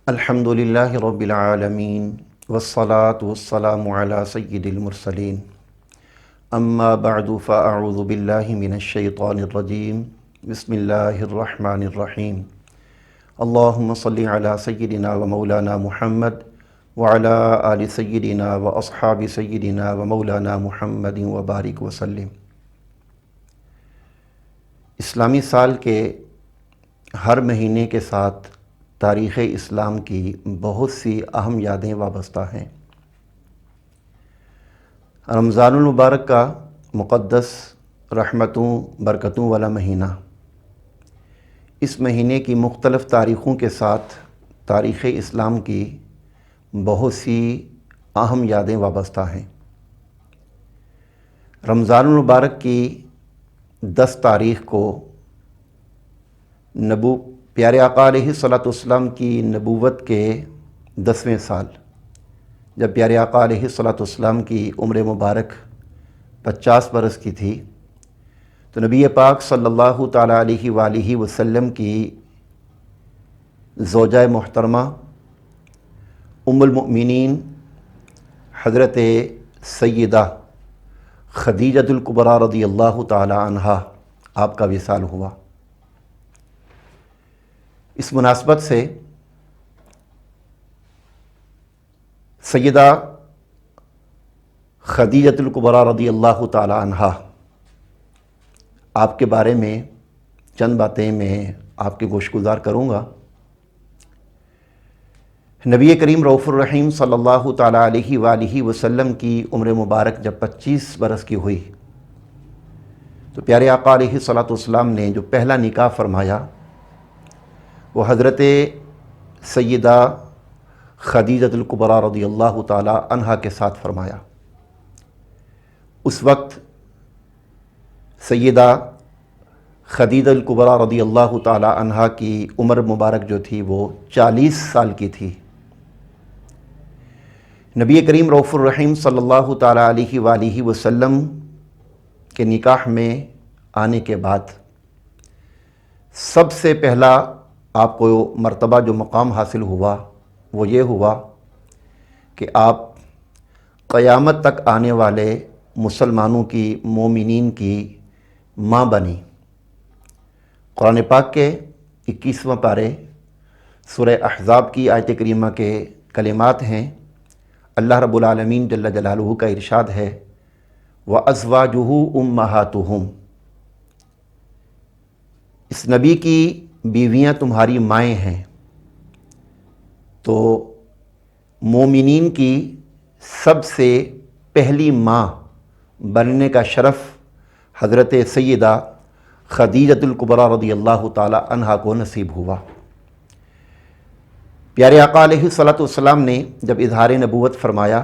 الحمدللہ رب العالمین والصلاة والسلام علی سید المرسلین اما بعد فاعوذ باللہ من الشیطان الرجیم بسم اللہ الرحمن الرحیم اللہم صلی علی سیدنا و مولانا محمد وعلی آل سیدنا و اصحاب سیدنا و مولانا محمد وبارک وسلم۔ اسلامی سال کے ہر مہینے کے ساتھ تاریخ اسلام کی بہت سی اہم یادیں وابستہ ہیں۔ رمضان المبارک کا مقدس رحمتوں برکتوں والا مہینہ، اس مہینے کی مختلف تاریخوں کے ساتھ تاریخ اسلام کی بہت سی اہم یادیں وابستہ ہیں۔ رمضان المبارک کی 10 تاریخ کو پیارے آقا علیہ الصلوۃ والسلام کی نبوت کے 10ویں سال، جب پیارے آقا علیہ الصلوۃ والسلام کی عمر مبارک 50 برس کی تھی، تو نبی پاک صلی اللہ تعالیٰ علیہ وآلہ وسلم کی زوجہ محترمہ ام المؤمنین حضرت سیدہ خدیجۃ الکبریٰ رضی اللہ تعالیٰ عنہا آپ کا وصال ہوا۔ اس مناسبت سے سیدہ خدیجۃ الکبریٰ رضی اللہ تعالی عنہا آپ کے بارے میں چند باتیں میں آپ کے گوش گزار کروں گا۔ نبی کریم رؤوف الرحیم صلی اللہ تعالی علیہ وآلہ وسلم کی عمر مبارک جب 25 برس کی ہوئی، تو پیارے آقا علیہ الصلوۃ والسلام نے جو پہلا نکاح فرمایا وہ حضرت سیدہ خدیجۃ الکبریٰ رضی اللہ تعالی عنہا کے ساتھ فرمایا۔ اس وقت سیدہ خدیجہ الکبریٰ رضی اللہ تعالی عنہا کی عمر مبارک جو تھی وہ 40 سال کی تھی۔ نبی کریم رؤوف الرحیم صلی اللہ تعالی علیہ وآلہ وسلم کے نکاح میں آنے کے بعد سب سے پہلا آپ کو مرتبہ جو مقام حاصل ہوا وہ یہ ہوا کہ آپ قیامت تک آنے والے مسلمانوں کی، مومنین کی ماں بنی۔ قرآن پاک کے 21واں پارے سورہ احزاب کی آیت کریمہ کے کلمات ہیں۔ اللہ رب العالمین جل جلالہ کا ارشاد ہے وَأَزْوَاجُهُ أُمَّهَاتُهُمْ، اس نبی کی بیویاں تمہاری مائیں ہیں۔ تو مومنین کی سب سے پہلی ماں بننے کا شرف حضرت سیدہ خدیجۃ الکبریٰ رضی اللہ تعالی عنہا کو نصیب ہوا۔ پیارے آقا علیہ الصلوۃ والسلام نے جب اظہار نبوت فرمایا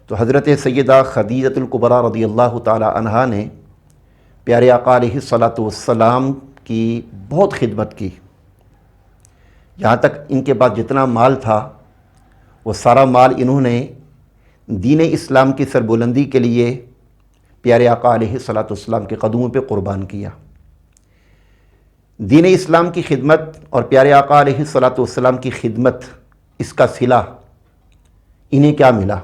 تو حضرت سیدہ خدیجۃ الکبریٰ رضی اللہ تعالی عنہا نے پیارے آقا علیہ الصلوۃ والسلام کی بہت خدمت کی، یہاں تک ان کے پاس جتنا مال تھا وہ سارا مال انہوں نے دین اسلام کی سربلندی کے لیے پیارے آقا علیہ الصلوۃ والسلام کے قدموں پہ قربان کیا۔ دین اسلام کی خدمت اور پیارے آقا علیہ الصلوۃ والسلام کی خدمت، اس کا صلہ انہیں کیا ملا؟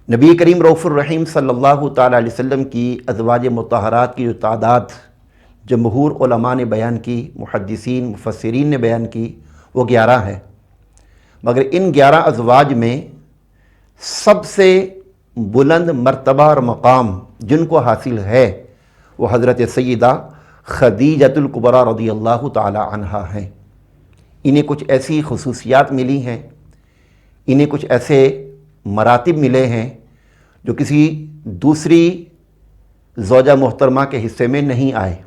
نبی کریم رؤوف الرحیم صلی اللہ تعالی علیہ وسلم کی ازواج مطہرات کی جو تعداد جمہور علماء نے بیان کی، محدثین مفسرین نے بیان کی، وہ 11 ہے، مگر ان 11 ازواج میں سب سے بلند مرتبہ اور مقام جن کو حاصل ہے وہ حضرت سیدہ خدیجۃ الکبریٰ رضی اللہ تعالی عنہا ہیں۔ انہیں کچھ ایسی خصوصیات ملی ہیں، انہیں کچھ ایسے مراتب ملے ہیں جو کسی دوسری زوجہ محترمہ کے حصے میں نہیں آئے۔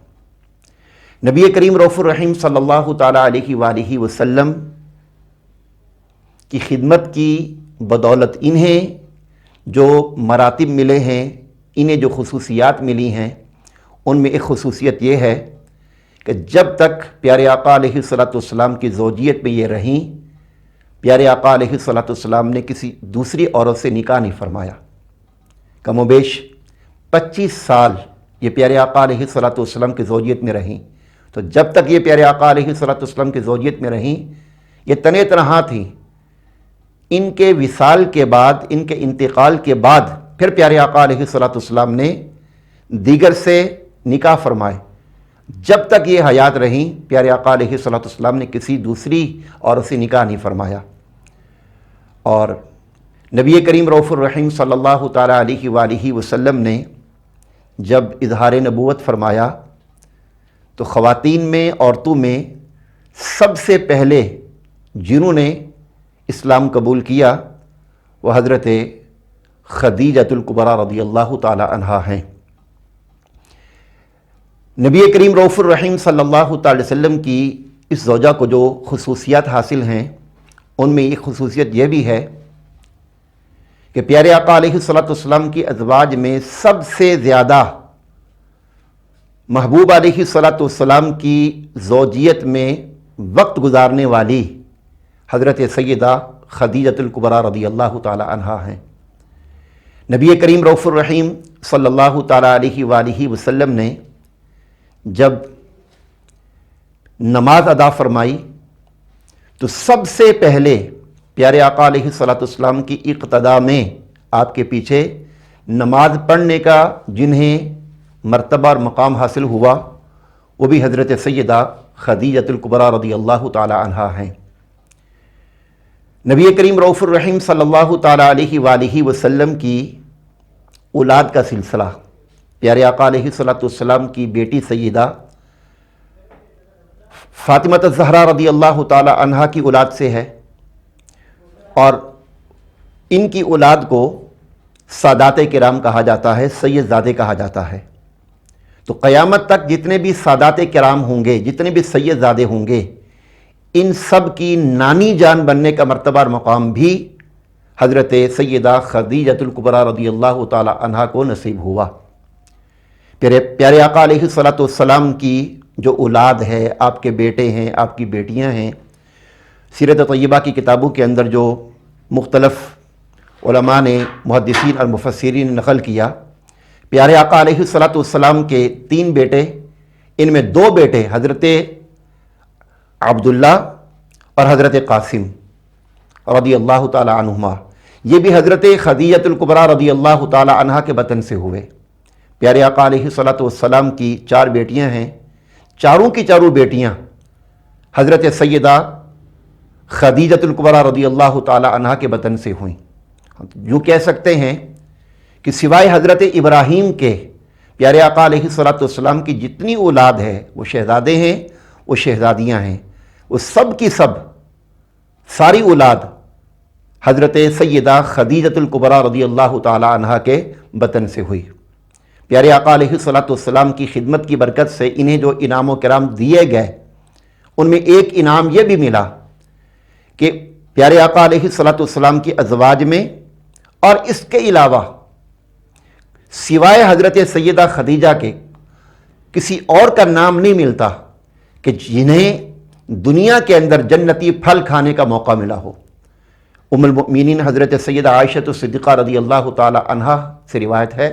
نبی کریم رؤوف الرحیم صلی اللہ تعالی علیہ وآلہ وسلم کی خدمت کی بدولت انہیں جو مراتب ملے ہیں، انہیں جو خصوصیات ملی ہیں، ان میں ایک خصوصیت یہ ہے کہ جب تک پیارے آقا علیہ الصلوۃ والسلام کی زوجیت میں یہ رہیں، پیارے آقا علیہ الصلوۃ والسلام نے کسی دوسری عورت سے نکاح نہیں فرمایا۔ کم و بیش 25 سال یہ پیارے آقا علیہ الصلوۃ والسلام کی زوجیت میں رہیں، تو جب تک یہ پیارے آقا علیہ الصلوۃ والسلام کی زوجیت میں رہیں یہ تنِ تنہا تھیں۔ ان کے وصال کے بعد، ان کے انتقال کے بعد پھر پیارے آقا علیہ الصلوۃ والسلام نے دیگر سے نکاح فرمائے۔ جب تک یہ حیات رہیں پیارے آقا علیہ الصلوۃ والسلام نے کسی دوسری عورت سے نکاح نہیں فرمایا۔ اور نبی کریم رؤوف الرحیم صلی اللہ تعالیٰ علیہ وآلہ وسلم نے جب اظہار نبوت فرمایا تو خواتین میں، عورتوں میں سب سے پہلے جنہوں نے اسلام قبول کیا وہ حضرت خدیجۃ الکبریٰ رضی اللہ تعالی عنہا ہیں۔ نبی کریم رؤوف الرحیم صلی اللہ تعالی وسلم کی اس زوجہ کو جو خصوصیات حاصل ہیں ان میں ایک خصوصیت یہ بھی ہے کہ پیارے آقا علیہ الصلوۃ والسلام کی ازواج میں سب سے زیادہ محبوب علیہ الصلوۃ والسلام کی زوجیت میں وقت گزارنے والی حضرت سیدہ خدیجۃ الکبریٰ رضی اللہ تعالی عنہا ہیں۔ نبی کریم رؤوف الرحیم صلی اللہ تعالی علیہ وآلہ وسلم نے جب نماز ادا فرمائی تو سب سے پہلے پیارے آقا علیہ الصلوۃ والسلام کی اقتداء میں آپ کے پیچھے نماز پڑھنے کا جنہیں مرتبہ اور مقام حاصل ہوا وہ بھی حضرت سیدہ خدیجۃ الکبریٰ رضی اللہ تعالی عنہا ہیں۔ نبی کریم رؤوف الرحیم صلی اللہ تعالیٰ علیہ وآلہ وسلم کی اولاد کا سلسلہ پیارے آقا علیہ الصلوۃ والسلام کی بیٹی سیدہ فاطمہ الزہرا رضی اللہ تعالی عنہا کی اولاد سے ہے، اور ان کی اولاد کو سادات کرام کہا جاتا ہے، سید زادے کہا جاتا ہے۔ تو قیامت تک جتنے بھی سادات کرام ہوں گے، جتنے بھی سید زادے ہوں گے، ان سب کی نانی جان بننے کا مرتبہ اور مقام بھی حضرت سیدہ خدیجۃ الکبریٰ رضی اللہ تعالی عنہا کو نصیب ہوا۔ پیارے آقا علیہ الصلوۃ والسلام کی جو اولاد ہے، آپ کے بیٹے ہیں، آپ کی بیٹیاں ہیں، سیرت طیبہ کی کتابوں کے اندر جو مختلف علماء نے، محدثین اور مفسرین نے نقل کیا، پیارے آقا علیہ الصلوۃ والسلام کے 3 بیٹے، ان میں 2 بیٹے حضرت عبداللہ اور حضرت قاسم رضی اللہ تعالی عنہما، یہ بھی حضرت خدیجۃ الکبریٰ رضی اللہ تعالی عنہا کے بطن سے ہوئے۔ پیارے آقا علیہ الصلوۃ والسلام کی 4 بیٹیاں ہیں، چاروں کی چاروں بیٹیاں حضرت سیدہ خدیجۃ الکبریٰ رضی اللہ تعالی عنہا کے بطن سے ہوئیں۔ یوں کہہ سکتے ہیں کہ سوائے حضرت ابراہیم کے پیارے آقا علیہ الصلوۃ والسلام کی جتنی اولاد ہے وہ شہزادے ہیں، وہ شہزادیاں ہیں، وہ سب کی سب ساری اولاد حضرت سیدہ خدیجۃ الکبریٰ رضی اللہ تعالی عنہا کے بطن سے ہوئی۔ پیارے آقا علیہ الصلوۃ والسلام کی خدمت کی برکت سے انہیں جو انعام و کرام دیے گئے ان میں ایک انعام یہ بھی ملا کہ پیارے آقا علیہ الصلوۃ والسلام کی ازواج میں اور اس کے علاوہ سوائے حضرت سیدہ خدیجہ کے کسی اور کا نام نہیں ملتا کہ جنہیں دنیا کے اندر جنتی پھل کھانے کا موقع ملا ہو۔ ام المؤمنین حضرت سیدہ عائشہ صدیقہ رضی اللہ تعالی عنہا سے روایت ہے،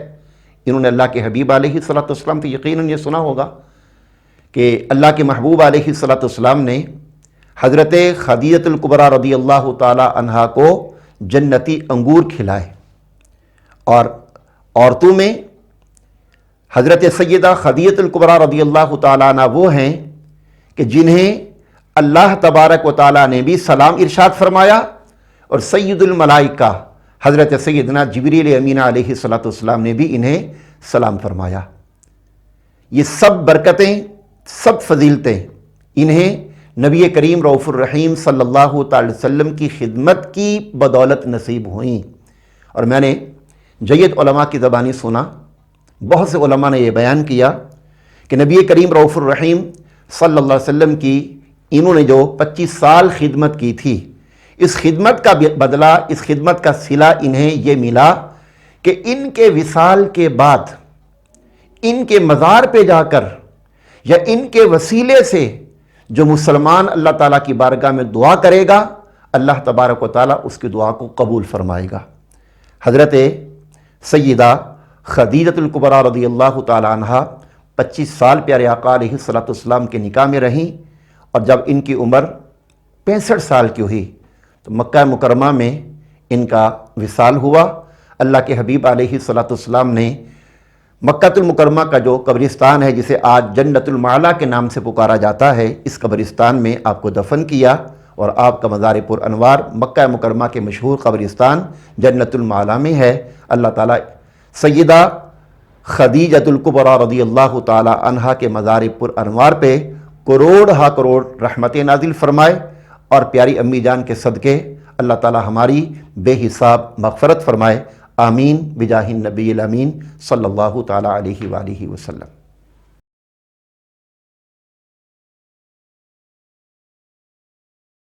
انہوں نے اللہ کے حبیب علیہ الصلوۃ والسلام سے یقیناً یہ سنا ہوگا کہ اللہ کے محبوب علیہ الصلوۃ والسلام نے حضرت خدیجۃ الکبریٰ رضی اللہ تعالی عنہا کو جنتی انگور کھلائے، اور عورتوں میں حضرت سیدہ خدیجۃ الکبریٰ رضی اللہ تعالی عنہا وہ ہیں کہ جنہیں اللہ تبارک و تعالیٰ نے بھی سلام ارشاد فرمایا، اور سید الملائکہ حضرت سیدنا جبریل امین علیہ الصلوۃ والسلام نے بھی انہیں سلام فرمایا۔ یہ سب برکتیں، سب فضیلتیں انہیں نبی کریم رؤوف الرحیم صلی اللہ تعالی وسلم کی خدمت کی بدولت نصیب ہوئیں۔ اور میں نے جید علماء کی زبانی سنا، بہت سے علماء نے یہ بیان کیا کہ نبی کریم رؤوف الرحیم صلی اللہ علیہ وسلم کی انہوں نے جو 25 سال خدمت کی تھی، اس خدمت کا بدلہ، اس خدمت کا صلہ انہیں یہ ملا کہ ان کے وصال کے بعد ان کے مزار پہ جا کر یا ان کے وسیلے سے جو مسلمان اللہ تعالیٰ کی بارگاہ میں دعا کرے گا، اللہ تبارک و تعالیٰ اس کی دعا کو قبول فرمائے گا۔ حضرت سیدہ خدیجۃ الکبریٰ رضی اللہ تعالی عنہا 25 سال پیارے آقا علیہ الصلوۃ والسلام کے نکاح میں رہیں، اور جب ان کی عمر 65 سال کی ہوئی تو مکہ مکرمہ میں ان کا وصال ہوا۔ اللہ کے حبیب علیہ الصلوۃ والسلام نے مکہ المکرمہ کا جو قبرستان ہے، جسے آج جنت المعلا کے نام سے پکارا جاتا ہے، اس قبرستان میں آپ کو دفن کیا، اور آپ کا مزار پر انوار مکہ مکرمہ کے مشہور قبرستان جنت المعلا میں ہے۔ اللہ تعالیٰ سیدہ خدیجۃ الکبریٰ رضی اللہ تعالی عنہا کے مزار پر انوار پہ کروڑ رحمت نازل فرمائے، اور پیاری امی جان کے صدقے اللہ تعالیٰ ہماری بے حساب مغفرت فرمائے۔ آمین بجاہ النبی الامین صلی اللہ تعالی علیہ وآلہ وسلم۔